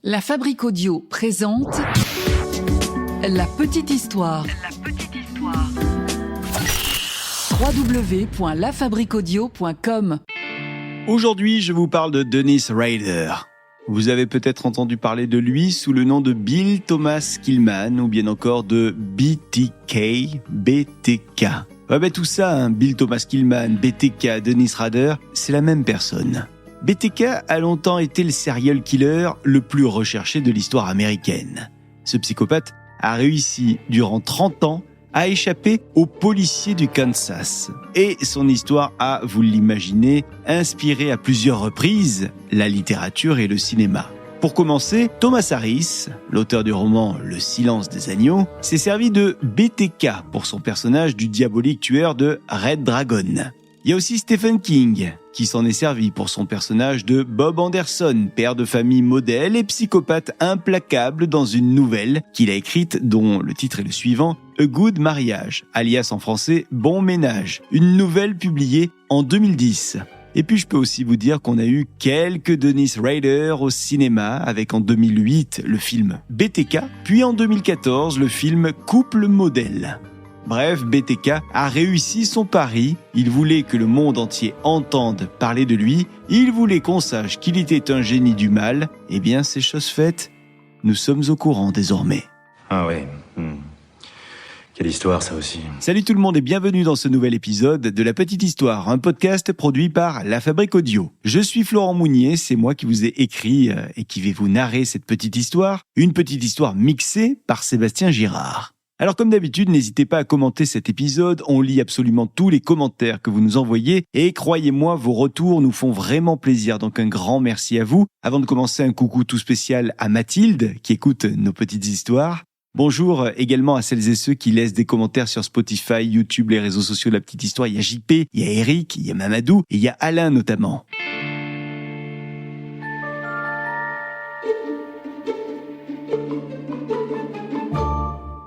La Fabrique Audio présente La Petite Histoire. www.lafabriqueaudio.com. Aujourd'hui, je vous parle de Dennis Rader. Vous avez peut-être entendu parler de lui sous le nom de Bill Thomas Killman ou bien encore de BTK. Tout ça, Bill Thomas Killman, BTK, Dennis Rader, c'est la même personne. BTK a longtemps été le serial killer le plus recherché de l'histoire américaine. Ce psychopathe a réussi, durant 30 ans, à échapper aux policiers du Kansas. Et son histoire a, vous l'imaginez, inspiré à plusieurs reprises la littérature et le cinéma. Pour commencer, Thomas Harris, l'auteur du roman Le silence des agneaux, s'est servi de BTK pour son personnage du diabolique tueur de Red Dragon. Il y a aussi Stephen King, qui s'en est servi pour son personnage de Bob Anderson, père de famille modèle et psychopathe implacable dans une nouvelle qu'il a écrite dont le titre est le suivant, A Good Marriage, alias en français Bon Ménage, une nouvelle publiée en 2010. Et puis je peux aussi vous dire qu'on a eu quelques Dennis Rader au cinéma avec en 2008 le film BTK, puis en 2014 le film Couple Modèle. Bref, BTK a réussi son pari, il voulait que le monde entier entende parler de lui, il voulait qu'on sache qu'il était un génie du mal, eh bien c'est chose faite, nous sommes au courant désormais. Ah ouais, Quelle histoire ça aussi. Salut tout le monde et bienvenue dans ce nouvel épisode de La Petite Histoire, un podcast produit par La Fabrique Audio. Je suis Florent Mounier, c'est moi qui vous ai écrit et qui vais vous narrer cette petite histoire, une petite histoire mixée par Sébastien Girard. Alors comme d'habitude, n'hésitez pas à commenter cet épisode, on lit absolument tous les commentaires que vous nous envoyez et croyez-moi, vos retours nous font vraiment plaisir, donc un grand merci à vous. Avant de commencer, un coucou tout spécial à Mathilde qui écoute nos petites histoires. Bonjour également à celles et ceux qui laissent des commentaires sur Spotify, YouTube, les réseaux sociaux de La Petite Histoire. Il y a JP, il y a Eric, il y a Mamadou et il y a Alain notamment.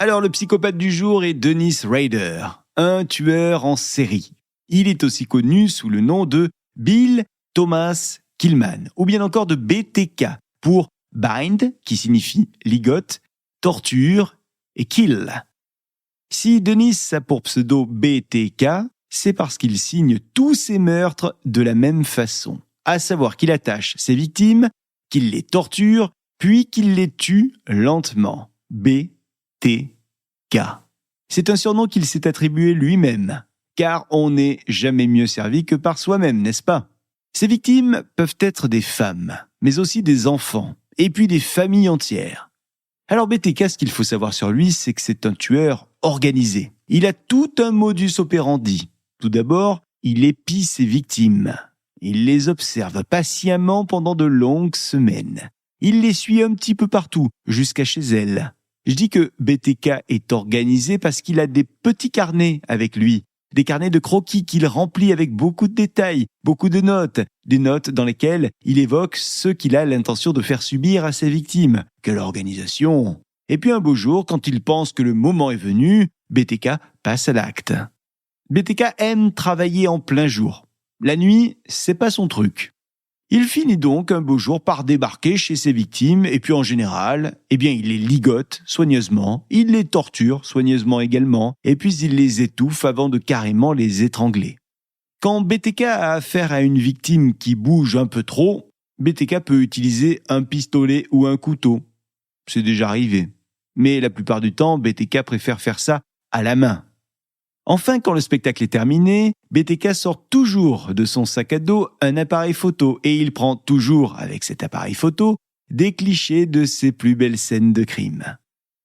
Alors, le psychopathe du jour est Dennis Rader, un tueur en série. Il est aussi connu sous le nom de Bill Thomas Killman, ou bien encore de BTK, pour bind, qui signifie ligote, torture et kill. Si Dennis a pour pseudo BTK, c'est parce qu'il signe tous ses meurtres de la même façon, à savoir qu'il attache ses victimes, qu'il les torture, puis qu'il les tue lentement. BTK. C'est un surnom qu'il s'est attribué lui-même, car on n'est jamais mieux servi que par soi-même, n'est-ce pas? Ses victimes peuvent être des femmes, mais aussi des enfants, et puis des familles entières. Alors BTK, ce qu'il faut savoir sur lui, c'est que c'est un tueur organisé. Il a tout un modus operandi. Tout d'abord, il épie ses victimes. Il les observe patiemment pendant de longues semaines. Il les suit un petit peu partout, jusqu'à chez elles. Je dis que BTK est organisé parce qu'il a des petits carnets avec lui, des carnets de croquis qu'il remplit avec beaucoup de détails, beaucoup de notes, des notes dans lesquelles il évoque ce qu'il a l'intention de faire subir à ses victimes. Quelle organisation! Et puis un beau jour, quand il pense que le moment est venu, BTK passe à l'acte. BTK aime travailler en plein jour. La nuit, c'est pas son truc. Il finit donc un beau jour par débarquer chez ses victimes et puis en général, il les ligote soigneusement, il les torture soigneusement également et puis il les étouffe avant de carrément les étrangler. Quand BTK a affaire à une victime qui bouge un peu trop, BTK peut utiliser un pistolet ou un couteau. C'est déjà arrivé. Mais la plupart du temps, BTK préfère faire ça à la main. Enfin, quand le spectacle est terminé, BTK sort toujours de son sac à dos un appareil photo et il prend toujours, avec cet appareil photo, des clichés de ses plus belles scènes de crime.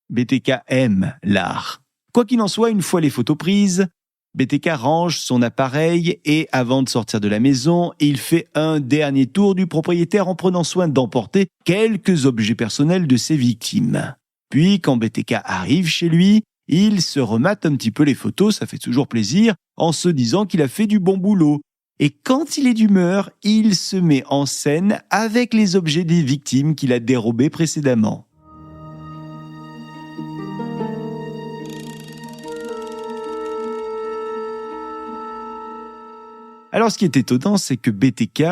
BTK aime l'art. Quoi qu'il en soit, une fois les photos prises, BTK range son appareil et avant de sortir de la maison, il fait un dernier tour du propriétaire en prenant soin d'emporter quelques objets personnels de ses victimes. Puis, quand BTK arrive chez lui, il se remate un petit peu les photos, ça fait toujours plaisir, en se disant qu'il a fait du bon boulot. Et quand il est d'humeur, il se met en scène avec les objets des victimes qu'il a dérobés précédemment. Alors, ce qui est étonnant, c'est que BTK,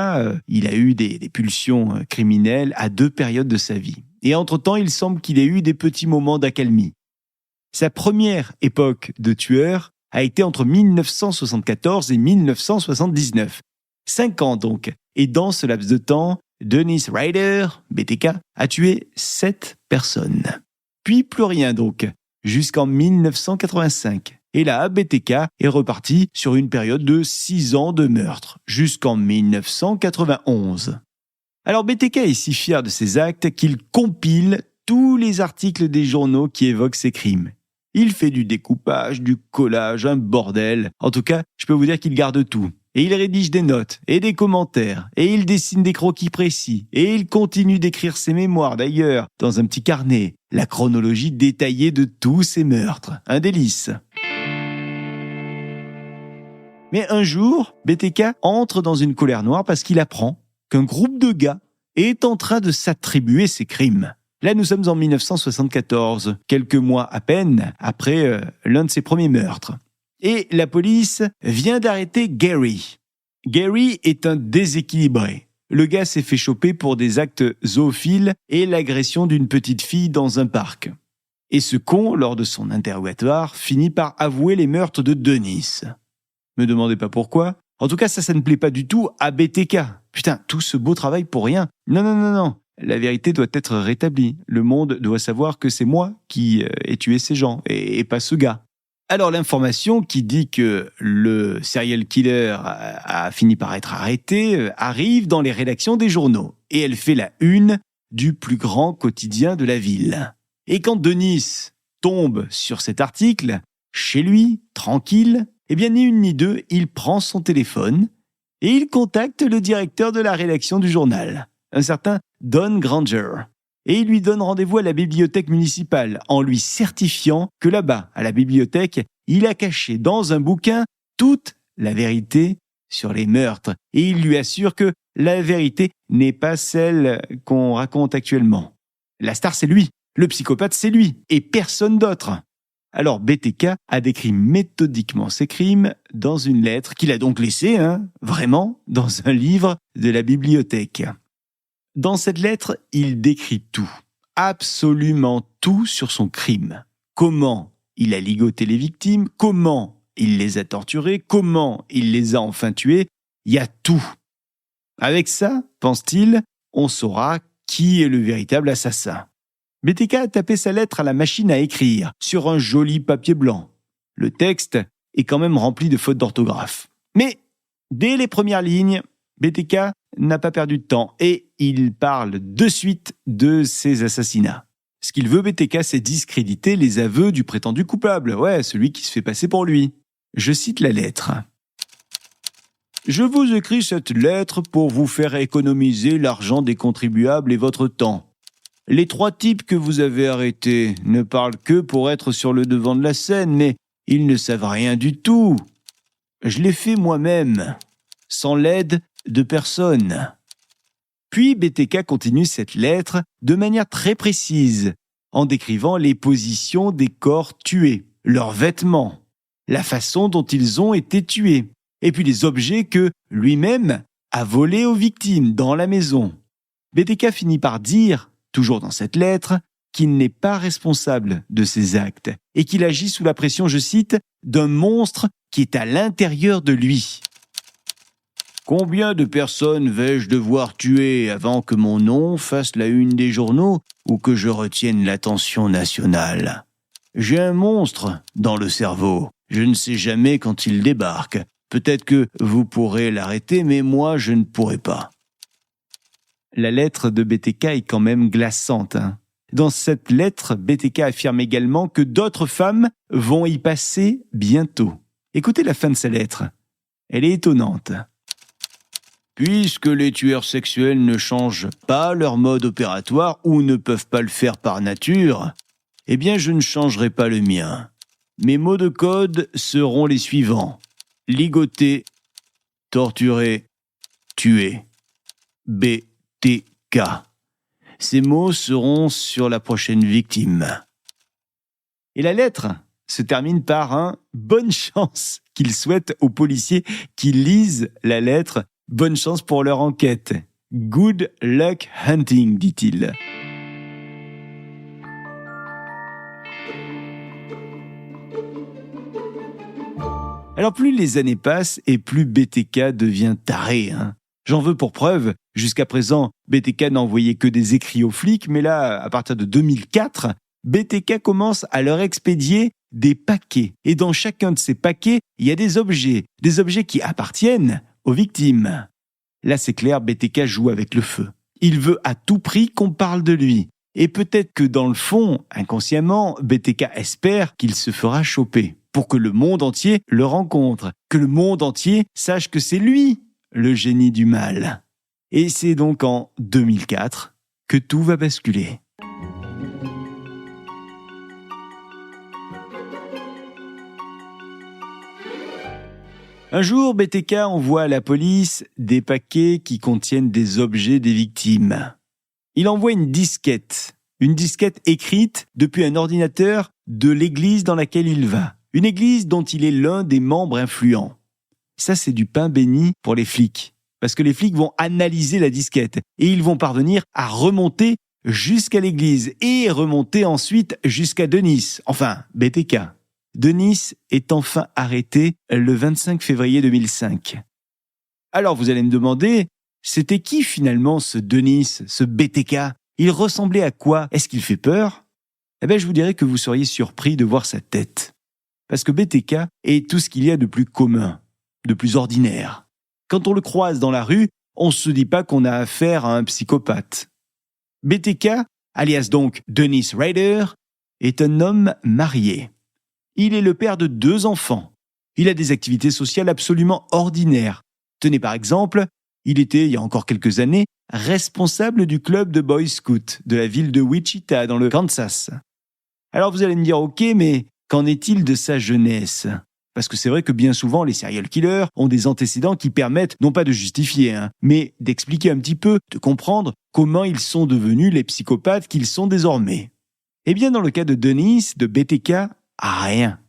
il a eu des pulsions criminelles à 2 périodes de sa vie. Et entre-temps, il semble qu'il ait eu des petits moments d'accalmie. Sa première époque de tueur a été entre 1974 et 1979. 5 ans donc. Et dans ce laps de temps, Dennis Rader, BTK, a tué 7 personnes. Puis plus rien donc, jusqu'en 1985. Et là, BTK est reparti sur une période de 6 ans de meurtre, jusqu'en 1991. Alors BTK est si fier de ses actes qu'il compile tous les articles des journaux qui évoquent ses crimes. Il fait du découpage, du collage, un bordel. En tout cas, je peux vous dire qu'il garde tout. Et il rédige des notes et des commentaires. Et il dessine des croquis précis. Et il continue d'écrire ses mémoires d'ailleurs, dans un petit carnet. La chronologie détaillée de tous ses meurtres. Un délice. Mais un jour, BTK entre dans une colère noire parce qu'il apprend qu'un groupe de gars est en train de s'attribuer ses crimes. Là, nous sommes en 1974, quelques mois à peine après l'un de ses premiers meurtres. Et la police vient d'arrêter Gary. Gary est un déséquilibré. Le gars s'est fait choper pour des actes zoophiles et l'agression d'une petite fille dans un parc. Et ce con, lors de son interrogatoire, finit par avouer les meurtres de Dennis. Me demandez pas pourquoi. En tout cas, ça ne plaît pas du tout à BTK. Putain, tout ce beau travail pour rien. Non. La vérité doit être rétablie. Le monde doit savoir que c'est moi qui ai tué ces gens et pas ce gars. Alors l'information qui dit que le serial killer a fini par être arrêté arrive dans les rédactions des journaux. Et elle fait la une du plus grand quotidien de la ville. Et quand Denis tombe sur cet article, chez lui, tranquille, eh bien ni une ni deux, il prend son téléphone et il contacte le directeur de la rédaction du journal, un certain Don Granger. Et il lui donne rendez-vous à la bibliothèque municipale en lui certifiant que là-bas, à la bibliothèque, il a caché dans un bouquin toute la vérité sur les meurtres. Et il lui assure que la vérité n'est pas celle qu'on raconte actuellement. La star, c'est lui. Le psychopathe, c'est lui. Et personne d'autre. Alors BTK a décrit méthodiquement ses crimes dans une lettre qu'il a donc laissée, vraiment, dans un livre de la bibliothèque. Dans cette lettre, il décrit tout, absolument tout sur son crime. Comment il a ligoté les victimes, comment il les a torturées, comment il les a enfin tuées, il y a tout. Avec ça, pense-t-il, on saura qui est le véritable assassin. BTK a tapé sa lettre à la machine à écrire, sur un joli papier blanc. Le texte est quand même rempli de fautes d'orthographe. Mais, dès les premières lignes, BTK n'a pas perdu de temps et il parle de suite de ces assassinats. Ce qu'il veut, BTK, c'est discréditer les aveux du prétendu coupable. Ouais, celui qui se fait passer pour lui. Je cite la lettre. « Je vous écris cette lettre pour vous faire économiser l'argent des contribuables et votre temps. Les 3 types que vous avez arrêtés ne parlent que pour être sur le devant de la scène, mais ils ne savent rien du tout. Je l'ai fait moi-même, sans l'aide de personne. » Puis BTK continue cette lettre de manière très précise, en décrivant les positions des corps tués, leurs vêtements, la façon dont ils ont été tués, et puis les objets que lui-même a volés aux victimes dans la maison. BTK finit par dire, toujours dans cette lettre, qu'il n'est pas responsable de ses actes et qu'il agit sous la pression, je cite, d'un monstre qui est à l'intérieur de lui. Combien de personnes vais-je devoir tuer avant que mon nom fasse la une des journaux ou que je retienne l'attention nationale? J'ai un monstre dans le cerveau. Je ne sais jamais quand il débarque. Peut-être que vous pourrez l'arrêter, mais moi, je ne pourrai pas. La lettre de BTK est quand même glaçante. Dans cette lettre, BTK affirme également que d'autres femmes vont y passer bientôt. Écoutez la fin de sa lettre. Elle est étonnante. Puisque les tueurs sexuels ne changent pas leur mode opératoire ou ne peuvent pas le faire par nature, eh bien je ne changerai pas le mien. Mes mots de code seront les suivants. Ligoter, torturer, tuer. BTK. Ces mots seront sur la prochaine victime. Et la lettre se termine par un « bonne chance » qu'il souhaite aux policiers qui lisent la lettre. Bonne chance pour leur enquête. Good luck hunting, dit-il. Alors plus les années passent et plus BTK devient taré. J'en veux pour preuve, jusqu'à présent, BTK n'envoyait que des écrits aux flics, mais là, à partir de 2004, BTK commence à leur expédier des paquets. Et dans chacun de ces paquets, il y a des objets qui appartiennent aux victimes. Là, c'est clair, BTK joue avec le feu. Il veut à tout prix qu'on parle de lui. Et peut-être que dans le fond, inconsciemment, BTK espère qu'il se fera choper pour que le monde entier le rencontre, que le monde entier sache que c'est lui, le génie du mal. Et c'est donc en 2004 que tout va basculer. Un jour, BTK envoie à la police des paquets qui contiennent des objets des victimes. Il envoie une disquette écrite depuis un ordinateur de l'église dans laquelle il va. Une église dont il est l'un des membres influents. Ça, c'est du pain béni pour les flics. Parce que les flics vont analyser la disquette et ils vont parvenir à remonter jusqu'à l'église et remonter ensuite jusqu'à Denis, enfin BTK. Denis est enfin arrêté le 25 février 2005. Alors vous allez me demander, c'était qui finalement ce Denis, ce BTK ? Il ressemblait à quoi ? Est-ce qu'il fait peur ? Je vous dirais que vous seriez surpris de voir sa tête. Parce que BTK est tout ce qu'il y a de plus commun, de plus ordinaire. Quand on le croise dans la rue, on ne se dit pas qu'on a affaire à un psychopathe. BTK, alias donc Dennis Rader, est un homme marié. Il est le père de 2 enfants. Il a des activités sociales absolument ordinaires. Tenez par exemple, il était, il y a encore quelques années, responsable du club de Boy Scouts de la ville de Wichita dans le Kansas. Alors vous allez me dire, ok, mais qu'en est-il de sa jeunesse ? Parce que c'est vrai que bien souvent, les serial killers ont des antécédents qui permettent, non pas de justifier, mais d'expliquer un petit peu, de comprendre comment ils sont devenus les psychopathes qu'ils sont désormais. Eh bien, dans le cas de Denis, de BTK, rien.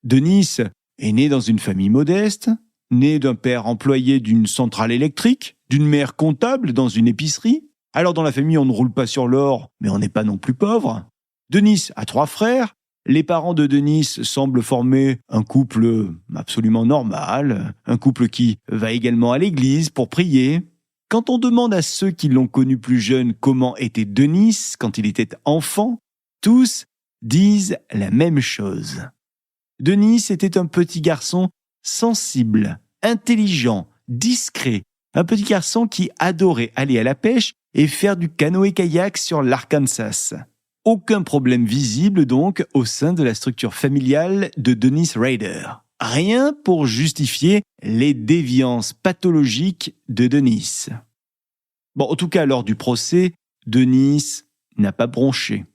Denis est né dans une famille modeste, né d'un père employé d'une centrale électrique, d'une mère comptable dans une épicerie. Alors dans la famille, on ne roule pas sur l'or, mais on n'est pas non plus pauvre. Denis a 3 frères. Les parents de Denis semblent former un couple absolument normal, un couple qui va également à l'église pour prier. Quand on demande à ceux qui l'ont connu plus jeune comment était Denis quand il était enfant, tous disent la même chose. Denis était un petit garçon sensible, intelligent, discret, un petit garçon qui adorait aller à la pêche et faire du canoë-kayak sur l'Arkansas. Aucun problème visible donc au sein de la structure familiale de Dennis Rader. Rien pour justifier les déviances pathologiques de Denis. En tout cas, lors du procès, Denis n'a pas bronché.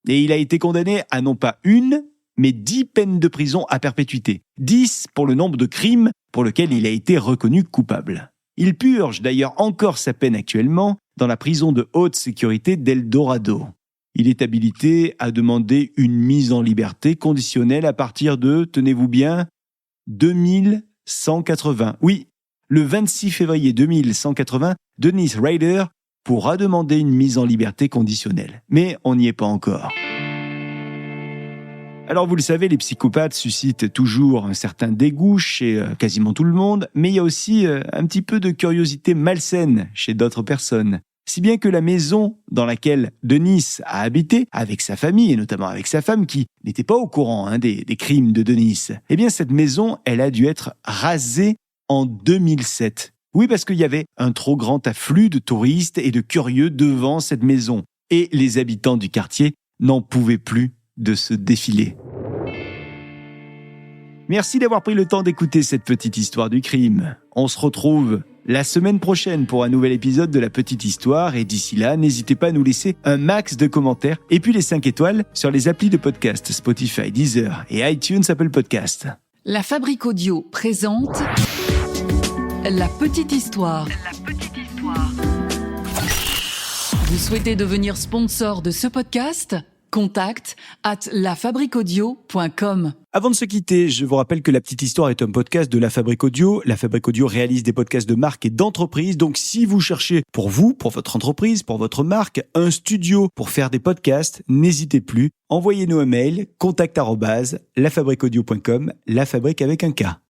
Et il a été condamné à non pas 1, mais 10 peines de prison à perpétuité. 10 pour le nombre de crimes pour lesquels il a été reconnu coupable. Il purge d'ailleurs encore sa peine actuellement dans la prison de haute sécurité d'El Dorado. Il est habilité à demander une mise en liberté conditionnelle à partir de, tenez-vous bien, 2180. Oui, le 26 février 2180, Dennis Rader pourra demander une mise en liberté conditionnelle. Mais on n'y est pas encore. Alors vous le savez, les psychopathes suscitent toujours un certain dégoût chez quasiment tout le monde, mais il y a aussi un petit peu de curiosité malsaine chez d'autres personnes. Si bien que la maison dans laquelle Denis a habité, avec sa famille et notamment avec sa femme qui n'était pas au courant des crimes de Denis, eh bien cette maison, elle a dû être rasée en 2007. Oui, parce qu'il y avait un trop grand afflux de touristes et de curieux devant cette maison. Et les habitants du quartier n'en pouvaient plus de ce défilé. Merci d'avoir pris le temps d'écouter cette petite histoire du crime. On se retrouve la semaine prochaine pour un nouvel épisode de La Petite Histoire et d'ici là, n'hésitez pas à nous laisser un max de commentaires et puis les 5 étoiles sur les applis de podcast Spotify, Deezer et iTunes Apple Podcast. La Fabrique Audio présente La Petite Histoire. Vous souhaitez devenir sponsor de ce podcast ? Contact @lafabriqueaudio.com. Avant de se quitter, je vous rappelle que La Petite Histoire est un podcast de La Fabrique Audio. La Fabrique Audio réalise des podcasts de marque et d'entreprise. Donc, si vous cherchez pour vous, pour votre entreprise, pour votre marque, un studio pour faire des podcasts, n'hésitez plus. Envoyez-nous un mail, contact@lafabriqueaudio.com, la fabrique avec un K.